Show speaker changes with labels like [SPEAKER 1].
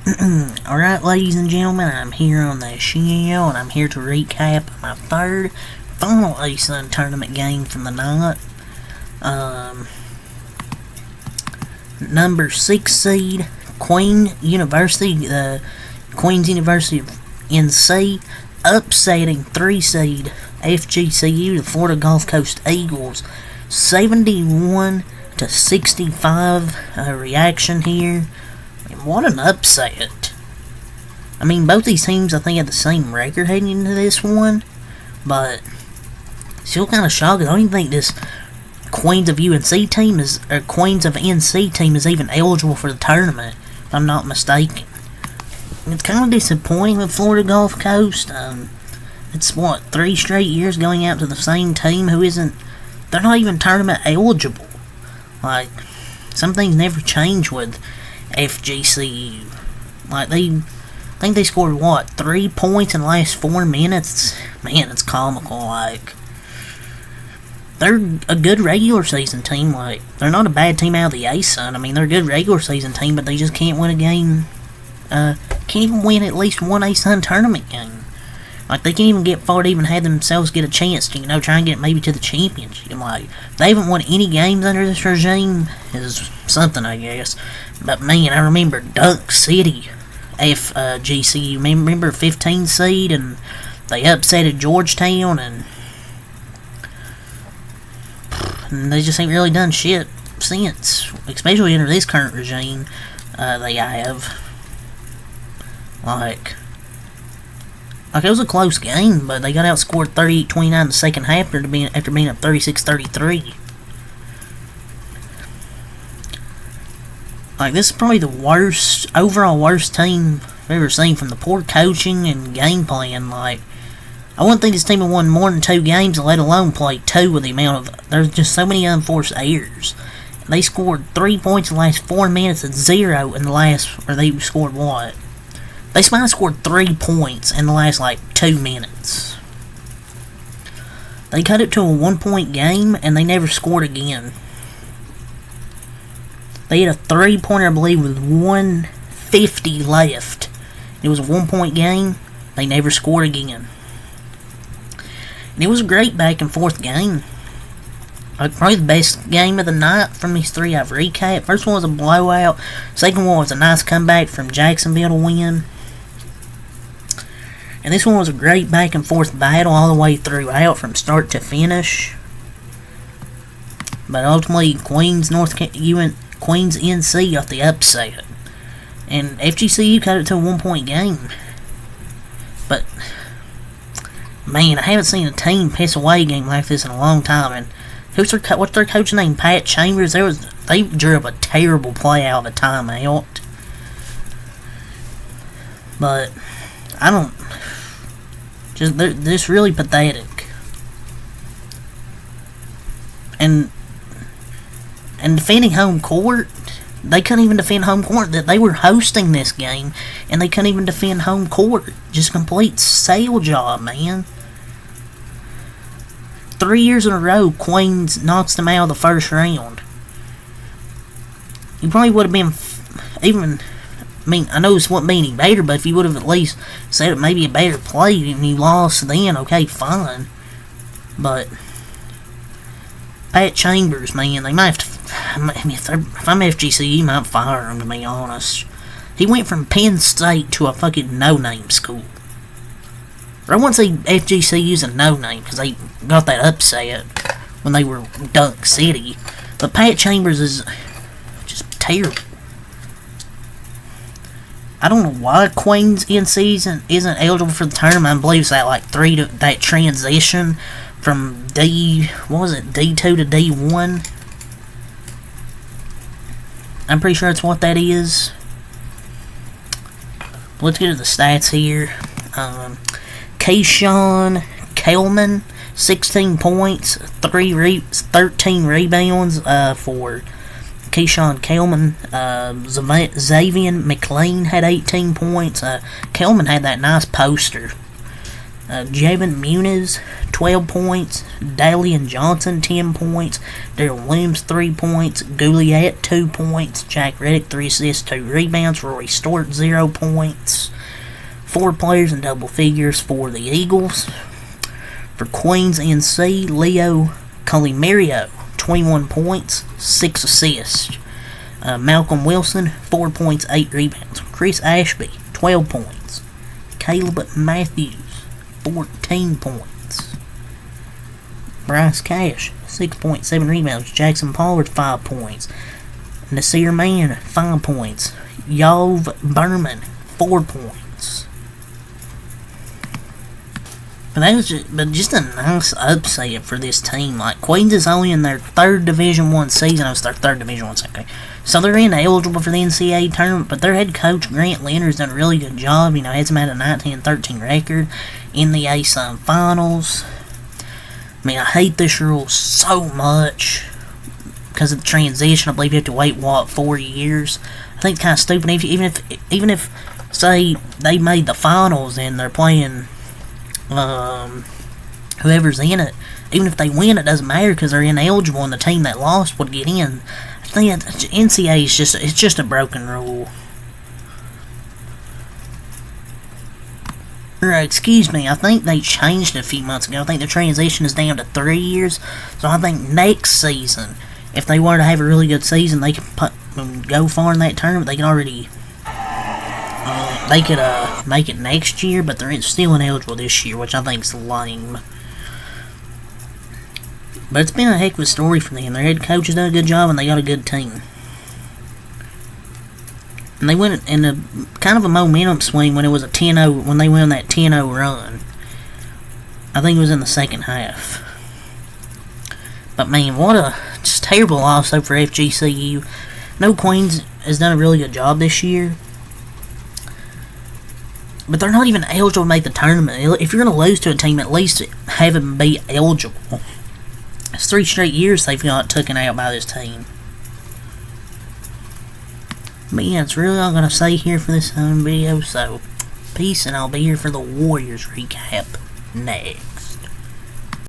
[SPEAKER 1] Alright, ladies and gentlemen, I'm here on the Fgcu, and I'm here to recap my third final ASUN tournament game from the night. Number 6 seed, Queen's University of NC, upsetting 3 seed Fgcu, the Florida Gulf Coast Eagles, 71-65. Reaction here. What an upset. I mean, both these teams, I think, had the same record heading into this one, but still kind of shocking. I don't even think this Queens of NC team is even eligible for the tournament, if I'm not mistaken. It's kind of disappointing with Florida Gulf Coast. It's 3 straight years going out to the same team who isn't. They're not even tournament eligible. Like, some things never change with Fgcu. Like, I think they scored 3 points in the last 4 minutes. Man, it's comical. Like, they're a good regular season team. Like, they're not a bad team out of the ASUN. I mean, they're a good regular season team, but they just can't win a game. Can't even win at least one ASUN tournament game. Like, they can't even get far to even have themselves get a chance to, try and get maybe to the championship. Like, they haven't won any games under this regime is something, I guess. But, man, I remember Dunk City, Fgcu. Remember 15 seed, and they upsetted Georgetown, and they just ain't really done shit since. Especially under this current regime they have. Like, it was a close game, but they got outscored 38-29 in the second half after being up 36-33. Like, this is probably the overall worst team I've ever seen, from the poor coaching and game plan. Like, I wouldn't think this team would won more than 2 games, let alone play 2 with the amount of. There's just so many unforced errors. They scored 3 points in the last 4 minutes and 0 in the last. Or they scored what? They might have scored 3 points in the last, 2 minutes. They cut it to a 1-point game, and they never scored again. They hit a 3-pointer, I believe, with 1:50 left. It was a 1-point game. They never scored again. And it was a great back-and-forth game. Probably the best game of the night from these 3 I've recapped. First one was a blowout. Second one was a nice comeback from Jacksonville to win. And this one was a great back-and-forth battle all the way throughout, from start to finish. But ultimately, Queens NC got the upset. And Fgcu cut it to a 1-point game. But, man, I haven't seen a team piss away a game like this in a long time. And what's their coach name? Pat Chambers? They drew up a terrible play out of a timeout. But, they're just really pathetic. And defending home court, they couldn't even defend home court. That they were hosting this game, and they couldn't even defend home court. Just complete sale job, man. 3 years in a row, Queens knocks them out of the first round. You probably would have been I know this wouldn't be any better, but if you would have at least said it maybe a better play and you lost then, okay, fine. But Pat Chambers, man, they might have to. If I'm Fgcu, you might fire him, to be honest. He went from Penn State to a fucking no-name school. Or I wouldn't say Fgcu's a no-name, because they got that upset when they were Dunk City. But Pat Chambers is just terrible. I don't know why Queens NC isn't eligible for the tournament. I believe it's that transition from D2 to D1. I'm pretty sure that's what that is. Let's get to the stats here. Kayshawn Kelman, 16 points, 13 rebounds for Kayshawn Kelman. Xavier McLean had 18 points. Kelman had that nice poster. Javon Muniz, 12 points. Daly and Johnson, 10 points. Daryl Williams, 3 points. Gouliet, 2 points. Jack Reddick, 3 assists, 2 rebounds. Rory Stewart, 0 points. 4 players in double figures for the Eagles. For Queens NC, Leo Colimerio, 21 points, 6 assists. Malcolm Wilson, 4 points, 8 rebounds. Chris Ashby, 12 points. Caleb Matthews, 14 points. Bryce Cash, 6.7 rebounds. Jackson Pollard, 5 points. Nasir Mann, 5 points. Yov Berman, 4 points. But just a nice upset for this team. Like, Queens is only in their 3rd Division 1 season. It's their 3rd Division 1 season. Okay. So they're ineligible for the NCAA tournament, but their head coach, Grant Leonard's done a really good job. You know, has them at a 19-13 record in the ASUN finals. I mean, I hate this rule so much because of the transition. I believe you have to wait, 4 years? I think it's kind of stupid. Even if, say, they made the finals and they're playing whoever's in it, even if they win, it doesn't matter because they're ineligible and the team that lost would get in. I think NCAA is just a broken rule. Or, excuse me, I think they changed it a few months ago. I think the transition is down to 3 years. So I think next season, if they were to have a really good season, they can go far in that tournament. They can already make it next year, but they're still ineligible this year, which I think is lame. But it's been a heck of a story for them. Their head coach has done a good job, and they got a good team. And they went in a kind of a momentum swing when it was a 10-0, when they went on that 10-0 run. I think it was in the second half. But man, what a just terrible loss though for FGCU. No, Queens has done a really good job this year. But they're not even eligible to make the tournament. If you're going to lose to a team, at least have them be eligible. It's 3 straight years they've got taken out by this team. But yeah, that's really all I'm going to say here for this video. So, peace, and I'll be here for the Warriors recap next.